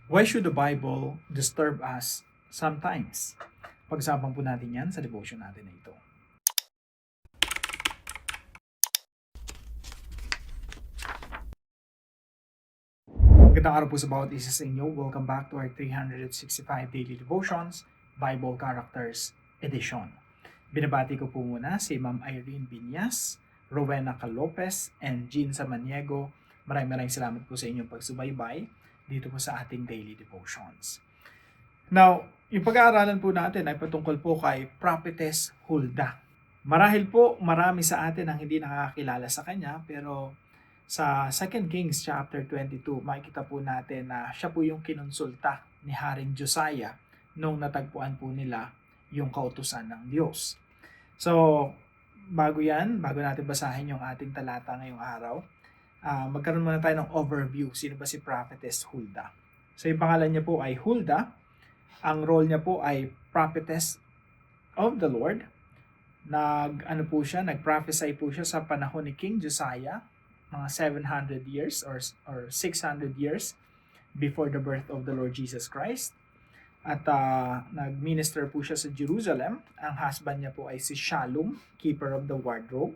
Why should the Bible disturb us sometimes? Pag-usapan po natin yan sa devotion natin na ito. Magandang araw po sa bawat isa sa inyo. Welcome back to our 365 Daily Devotions, Bible Characters Edition. Binabati ko po muna si Ma'am Irene Binyas, Rowena Calopez, and Jean Samaniego. Maraming salamat po sa inyong pagsubaybay dito po sa ating Daily Devotions. Now, yung pag-aaralan po natin ay patungkol po kay Prophetess Huldah. Marahil po marami sa atin ang hindi nakakakilala sa kanya, pero sa 2 Kings chapter 22, makikita po natin na siya po yung kinonsulta ni Haring Josiah nung natagpuan po nila yung kautusan ng Diyos. So, bago natin basahin yung ating talata ngayong araw, magkaroon muna tayo ng overview. Sino ba si Prophetess Huldah? So, yung pangalan niya po ay Huldah. Ang role niya po ay Prophetess of the Lord. Nag-prophesy po siya sa panahon ni King Josiah, mga 700 years or 600 years before the birth of the Lord Jesus Christ. At nag-minister po siya sa Jerusalem. Ang husband niya po ay si Shallum, keeper of the wardrobe.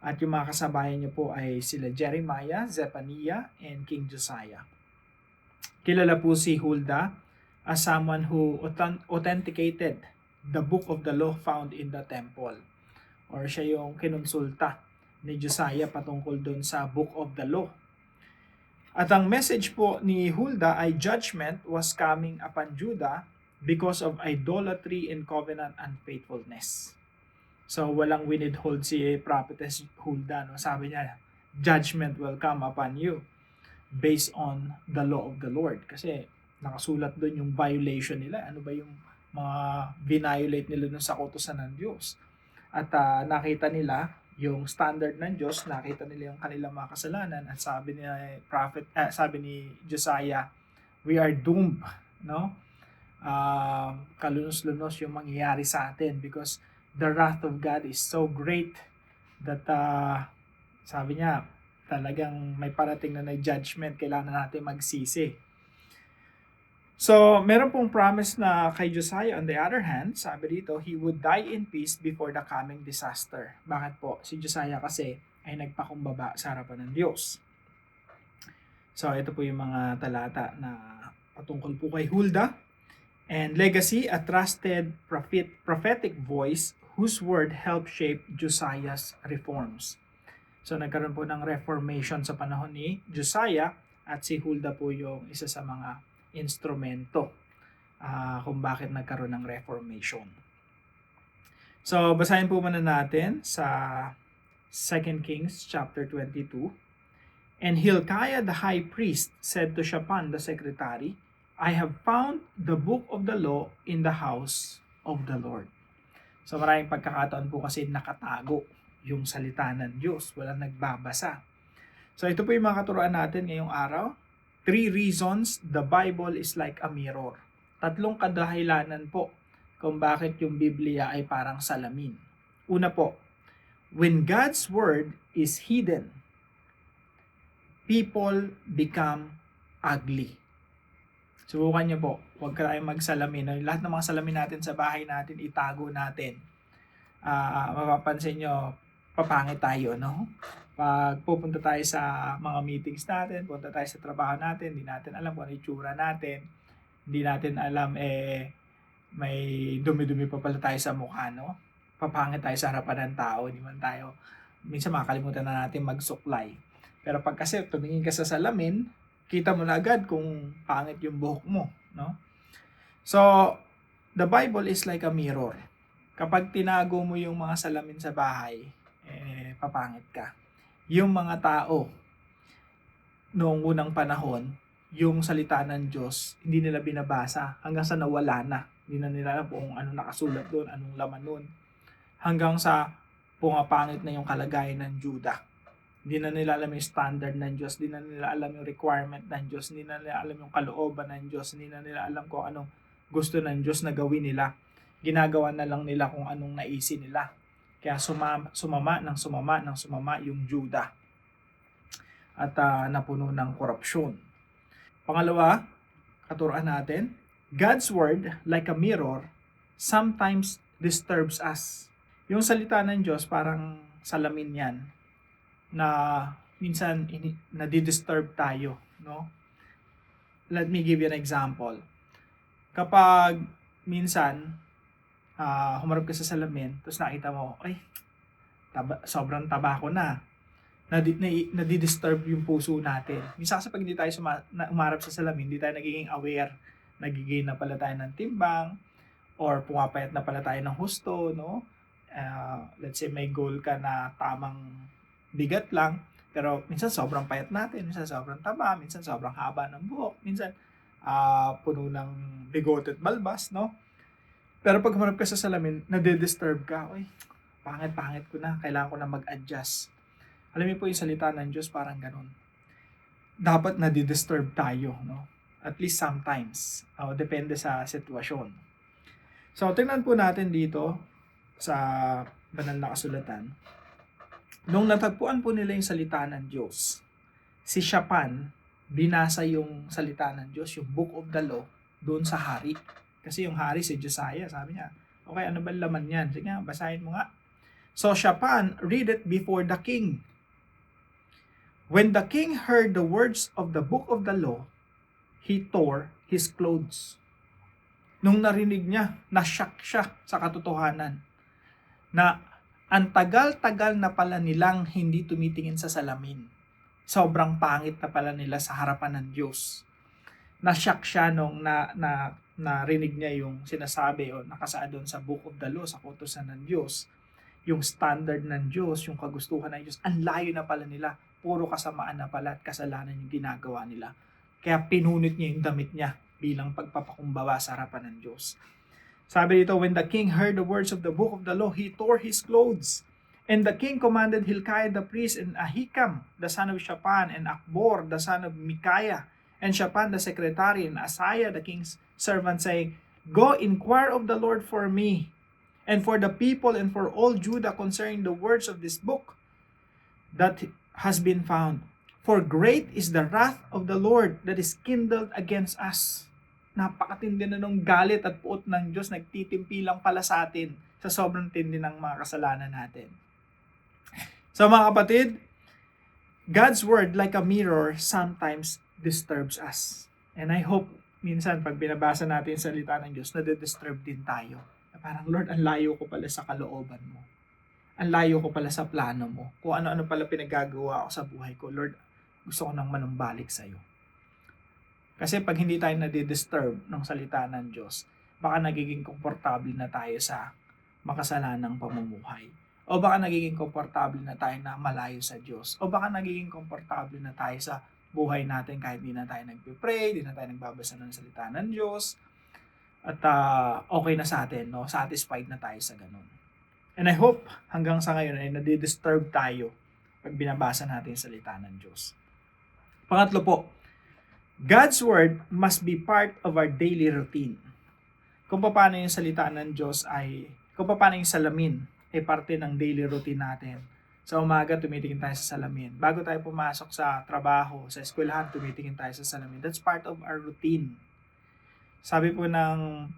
At yung mga kasabayan niya po ay sila Jeremiah, Zephaniah, and King Josiah. Kilala po si Huldah as someone who authenticated the book of the law found in the temple. Or siya yung kinonsulta ni Josiah patungkol doon sa book of the law. At ang message po ni Huldah ay judgment was coming upon Judah because of idolatry and covenant unfaithfulness. So walang winidhold si Prophetess Huldah. No? Sabi niya, judgment will come upon you based on the law of the Lord. Kasi nakasulat doon yung violation nila. Ano ba yung mga violate nila dun sa kautusan ng Diyos. At nakita nila yung standard ng Diyos, nakita nila yung kanilang mga kasalanan, at sabi ni Josiah, we are doomed, no? Kalunos-lunos yung mangyayari sa atin because the wrath of God is so great that sabi niya, talagang may parating na judgment, kailangan natin magsisi. So, meron pong promise na kay Josiah. On the other hand, sabi dito, he would die in peace before the coming disaster. Bakit po? Si Josiah kasi ay nagpakumbaba sa harapan ng Diyos. So, ito po yung mga talata na patungkol po kay Huldah. And legacy, a trusted prophetic voice whose word helped shape Josiah's reforms. So, nagkaroon po ng reformation sa panahon ni Josiah, at si Huldah po yung isa sa mga instrumento kung bakit nagkaroon ng reformation. So, basahin po muna natin sa 2 Kings chapter 22. And Hilkiah the high priest said to Shaphan the secretary, I have found the book of the law in the house of the Lord. So, maraming pagkakataon po kasi nakatago yung salita ng Diyos. Walang nagbabasa. So, ito po yung mga katuruan natin ngayong araw. 3 reasons the Bible is like a mirror. 3 kadahilanan po kung bakit yung Biblia ay parang salamin. Una po, when God's word is hidden, people become ugly. Subukan niyo po, huwag tayong magsalamin. Lahat ng mga salamin natin sa bahay natin, itago natin. Mapapansin nyo, papangit tayo, no? Pag pupunta tayo sa mga meetings natin, punta tayo sa trabaho natin, hindi natin alam kung ano itsura natin, hindi natin alam, may dumi-dumi pa pala tayo sa mukha, no? Papangit tayo sa harapan ng tao, hindi man tayo, minsan makakalimutan na natin magsuklay. Pero pag kasi tumingin ka sa salamin, kita mo na agad kung pangit yung buhok mo, no? So, the Bible is like a mirror. Kapag tinago mo yung mga salamin sa bahay, papangit ka. Yung mga tao noong unang panahon, yung salita ng Diyos, hindi nila binabasa hanggang sa nawala na. Hindi na nila alam kung ano nakasulat doon, anong laman doon. Hanggang sa pumapangit na yung kalagayan ng Judah. Hindi na nila alam yung standard ng Diyos, hindi na nila alam yung requirement ng Diyos, hindi na nila alam yung kalooban ng Diyos, hindi na nila alam kung anong gusto ng Diyos na gawin nila. Ginagawa na lang nila kung anong naisin nila. Kaya sumama yung Judah at napuno ng korupsyon. Pangalawa, katuruan natin, God's word, like a mirror, sometimes disturbs us. Yung salita ng Diyos, parang salamin yan, na minsan nadidisturb tayo, no? Let me give you an example. Kapag minsan, humarap ka sa salamin, tapos nakita mo, ay, sobrang taba ko na. Nadidisturb yung puso natin. Minsan kasi pag hindi tayo umarap sa salamin, hindi tayo nagiging aware, nagiging na pala tayo ng timbang, or pumapayat na pala tayo ng husto, no? Let's say may goal ka na tamang bigat lang, pero minsan sobrang payat natin, minsan sobrang taba, minsan sobrang haba ng buhok, minsan puno ng bigote at balbas, no? Pero pag humarap ka sa salamin, nade-disturb ka. Uy, pangit-pangit ko na, kailangan ko na mag-adjust. Alam niyo po yung salita ng Diyos parang ganun. Dapat nadi-disturb tayo, no? At least sometimes. Depende sa sitwasyon. So, tingnan po natin dito sa banal na kasulatan. Nung natagpuan po nila yung salita ng Diyos, si Shaphan, binasa yung salita ng Diyos, yung Book of the Law, doon sa hari. Kasi yung hari si Josiah, sabi niya, okay, ano ba laman yan? Sige nga, basahin mo nga. So Shaphan read it before the king. When the king heard the words of the Book of the Law, he tore his clothes. Nung narinig niya, na-shock siya sa katotohanan na ang tagal-tagal na pala nilang hindi tumitingin sa salamin. Sobrang pangit na pala nila sa harapan ng Diyos. Na-shock siya nung narinig niya yung sinasabi o nakasaad doon sa Book of the Law, sa kautusan ng Diyos. Yung standard ng Diyos, yung kagustuhan ng Diyos, ang layo na pala nila. Puro kasamaan na pala at kasalanan yung ginagawa nila. Kaya pinunit niya yung damit niya bilang pagpapakumbaba sa harapan ng Diyos. Sabi dito, when the king heard the words of the Book of the Law, he tore his clothes. And the king commanded Hilkiah the priest and Ahikam, the son of Shaphan, and Akbor, the son of Micaiah, and Shaphan the secretary, and Asaiah the king's servant, saying, Go inquire of the Lord for me, and for the people, and for all Judah concerning the words of this book that has been found. For great is the wrath of the Lord that is kindled against us. Napakatindi na nung galit at puot ng Diyos, nagtitimpi lang pala sa atin sa sobrang tindi ng mga kasalanan natin. So mga kapatid, God's word like a mirror sometimes disturbs us. And I hope minsan pag binabasa natin yung salita ng Diyos, nade-disturb din tayo. Na parang, Lord, ang layo ko pala sa kalooban mo. Ang layo ko pala sa plano mo. Kung ano-ano pala pinagagawa ko sa buhay ko, Lord, gusto ko nang manumbalik sa'yo. Kasi pag hindi tayo nade-disturb ng salita ng Diyos, baka nagiging komportable na tayo sa makasalanang pamumuhay. O baka nagiging komportable na tayo na malayo sa Diyos. O baka nagiging komportable na tayo sa buhay natin kahit di na tayo nagpe-pray, di na tayo nagbabasa ng salita ng Diyos. At okay na sa atin, no? Satisfied na tayo sa ganun. And I hope hanggang sa ngayon ay nadi-disturb tayo pag binabasa natin yung salita ng Diyos. Pangatlo po, God's word must be part of our daily routine. Kung paano yung salita ng Diyos kung paano yung salamin ay parte ng daily routine natin. Sa umaga, tumitingin tayo sa salamin. Bago tayo pumasok sa trabaho, sa eskwelahan, tumitingin tayo sa salamin. That's part of our routine. Sabi po ng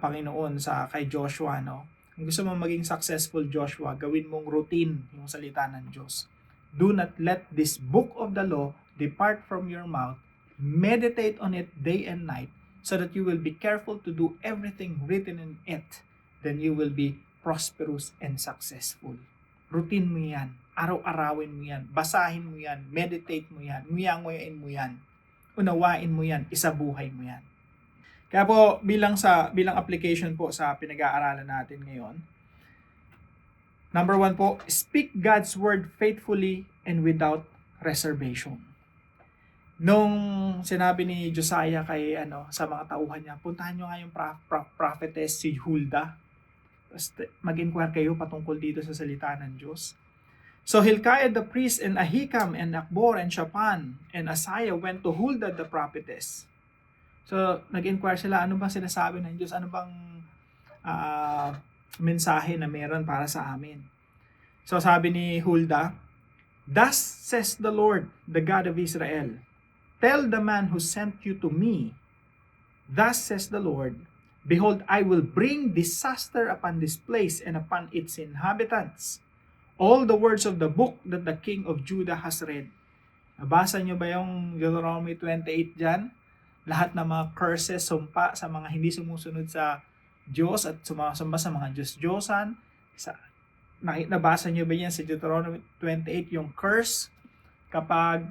Panginoon kay Joshua, no? Kung gusto mong maging successful, Joshua, gawin mong routine yung salita ng Diyos. Do not let this book of the law depart from your mouth. Meditate on it day and night so that you will be careful to do everything written in it. Then you will be prosperous and successful. Routine mo yan. Araw-arawin mo yan. Basahin mo yan. Meditate mo yan. Nguya-nguyain mo yan. Unawain mo yan. Isabuhay mo yan. Kaya po, bilang application po sa pinag-aaralan natin ngayon, number 1 po, speak God's word faithfully and without reservation. Nung sinabi ni Josiah sa mga tauhan niya, puntahan nyo nga yung prophetess si Huldah. Mag-inquire kayo patungkol dito sa salita ng Diyos. So Hilkiah the priest and Ahikam and Akbor and Shaphan and Asaiah went to Huldah the prophetess. So, nag-inquire sila, ano bang sinasabi ng Diyos? Ano bang mensahe na meron para sa amin? So, sabi ni Huldah, Thus says the Lord, the God of Israel, Tell the man who sent you to me Thus says the Lord, behold, I will bring disaster upon this place and upon its inhabitants. All the words of the book that the king of Judah has read. Nabasa nyo ba yung Deuteronomy 28 dyan? Lahat ng mga curses, sumpa sa mga hindi sumusunod sa Diyos at sumasamba sa mga Diyos-Diyosan. Nabasa nyo ba yan sa Deuteronomy 28, yung curse kapag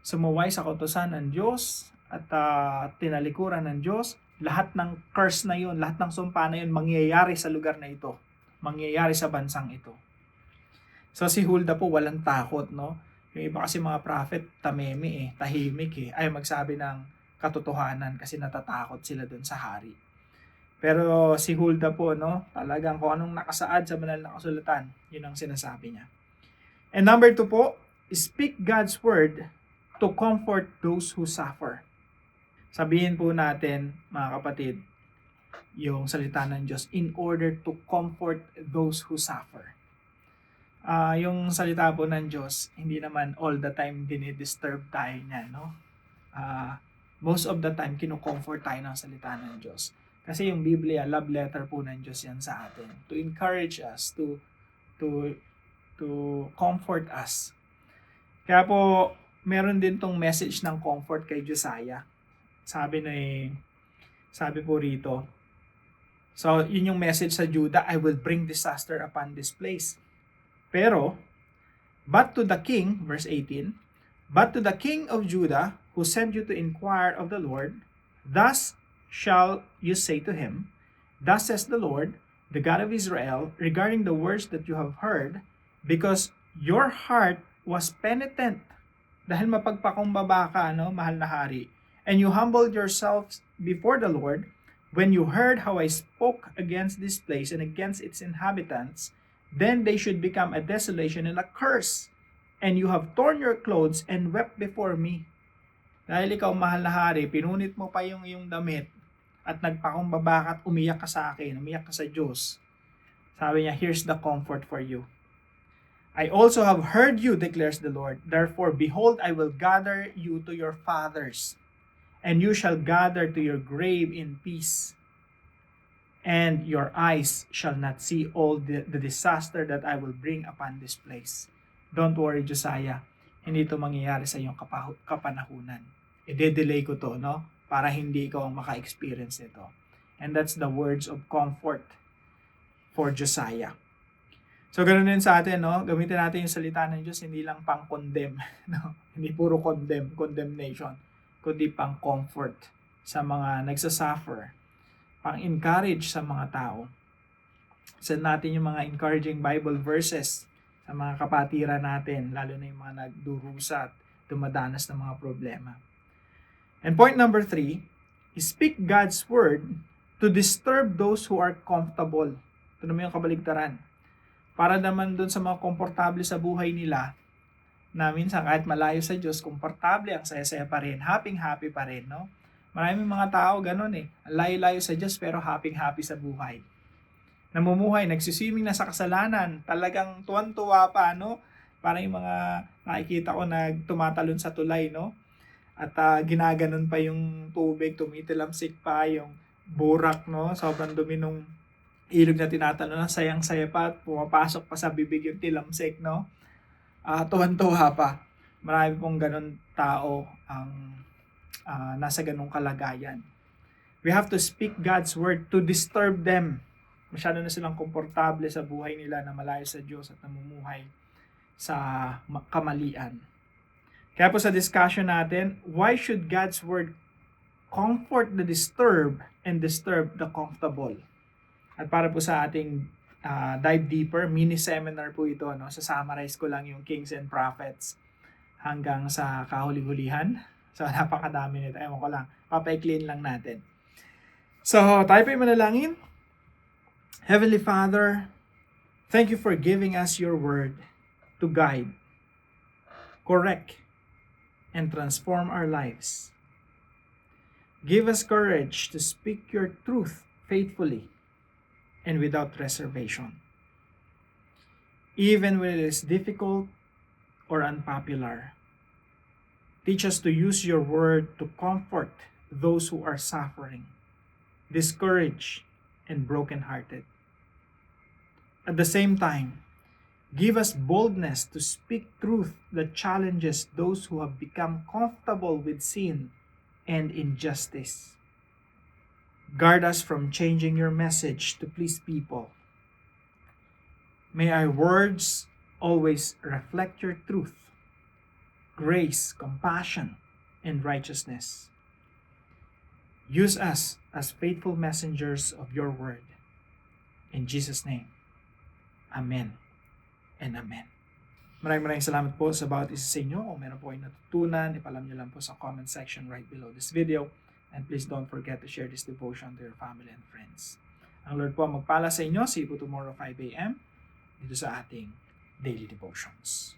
sumuway sa kautusan ng Diyos at tinalikuran ng Diyos? Lahat ng curse na yun, lahat ng sumpa na yun, mangyayari sa lugar na ito. Mangyayari sa bansang ito. So si Hulda po walang takot, no? Yung iba kasi mga prophet, tameme tahimik ay magsabi ng katotohanan kasi natatakot sila dun sa hari. Pero si Hulda po, no, talagang kung anong nakasaad sa banal na kasulatan, yun ang sinasabi niya. And number 2 po, speak God's word to comfort those who suffer. Sabihin po natin, mga kapatid, yung salita ng Diyos in order to comfort those who suffer. Yung salita po ng Diyos, hindi naman all the time dinidisturb tayo niya, no? Most of the time, kinocomfort tayo ng salita ng Diyos. Kasi yung Biblia, love letter po ng Diyos yan sa atin. To encourage us, to comfort us. Kaya po, meron din tong message ng comfort kay Josiah. Sabi po rito, so yun yung message sa Judah, I will bring disaster upon this place. Pero, but to the king, verse 18, but to the king of Judah, who sent you to inquire of the Lord, thus shall you say to him, thus says the Lord, the God of Israel, regarding the words that you have heard, because your heart was penitent, dahil mapagpakumbaba ka, no, mahal na hari, and you humbled yourselves before the Lord, when you heard how I spoke against this place and against its inhabitants, then they should become a desolation and a curse. And you have torn your clothes and wept before me. Dahil ikaw, mahal na hari, pinunit mo pa yung damit at nagpakumbaba ka at umiyak ka sa akin, umiyak ka sa Diyos. Sabi niya, here's the comfort for you. I also have heard you, declares the Lord. Therefore, behold, I will gather you to your fathers, and you shall gather to your grave in peace. And your eyes shall not see all the disaster that I will bring upon this place. Don't worry, Josiah. Hindi ito mangyayari sa iyong kapanahunan. I-delay ko to, no? Para hindi ikaw ang maka-experience nito. And that's the words of comfort for Josiah. So, ganoon din sa atin, no? Gamitin natin yung salita ng Diyos, hindi lang pang-condemn, no? Hindi puro condemnation, kundi pang-comfort sa mga nagsasuffer, pang-encourage sa mga tao. Send natin yung mga encouraging Bible verses sa mga kapatiran natin, lalo na yung mga nagdurusa at dumadanas ng mga problema. And point number 3, speak God's word to disturb those who are comfortable. Ito naman yung kabaligtaran. Para naman dun sa mga komportable sa buhay nila, na minsan kahit malayo sa Diyos, komportable, ang saya-saya pa rin, happy pa rin, no? Maraming mga tao ganun layo-layo sa Diyos pero happy sa buhay. Namumuhay, nagsiswimming na sa kasalanan, talagang tuwan-tuwa pa, no? Parang yung mga nakikita ko tumatalon sa tulay, no? At ginaganon pa yung tubig, tumitilamsik pa yung burak, no? Sobrang dumi nung ilog na tinatalon na, sayang-saya pa, pumapasok pa sa bibig yung tilamsik, no? Tuwan-tuwa pa. Marami pong ganun tao ang nasa ganung kalagayan. We have to speak God's word to disturb them. Masyado na silang komportable sa buhay nila na malayo sa Diyos at namumuhay sa kamalian. Kaya po sa discussion natin, why should God's word comfort the disturbed and disturb the comfortable? At para po sa ating dive deeper, mini seminar po ito, no? Sa-summarize ko lang yung Kings and Prophets hanggang sa kahuli-hulihan. So, napakadami nito. Ewan ko lang. Papay-clean lang natin. So, tayo po yung manalangin. Heavenly Father, thank you for giving us your word to guide, correct, and transform our lives. Give us courage to speak your truth faithfully and without reservation. Even when it is difficult or unpopular, teach us to use your word to comfort those who are suffering discouraged, and brokenhearted. At the same time, give us boldness to speak truth that challenges those who have become comfortable with sin and injustice. Guard us from changing your message to please people. May our words always reflect your truth, grace, compassion, and righteousness. Use us as faithful messengers of your word. In Jesus' name, Amen and Amen. Maraming salamat po sa bawat isa sa inyo. Kung meron po kayong natutunan, ipalam nyo lang po sa comment section right below this video. And please don't forget to share this devotion to your family and friends. Ang Lord po ang magpala sa inyo. See you po tomorrow 5 a.m. dito sa ating Daily Devotions.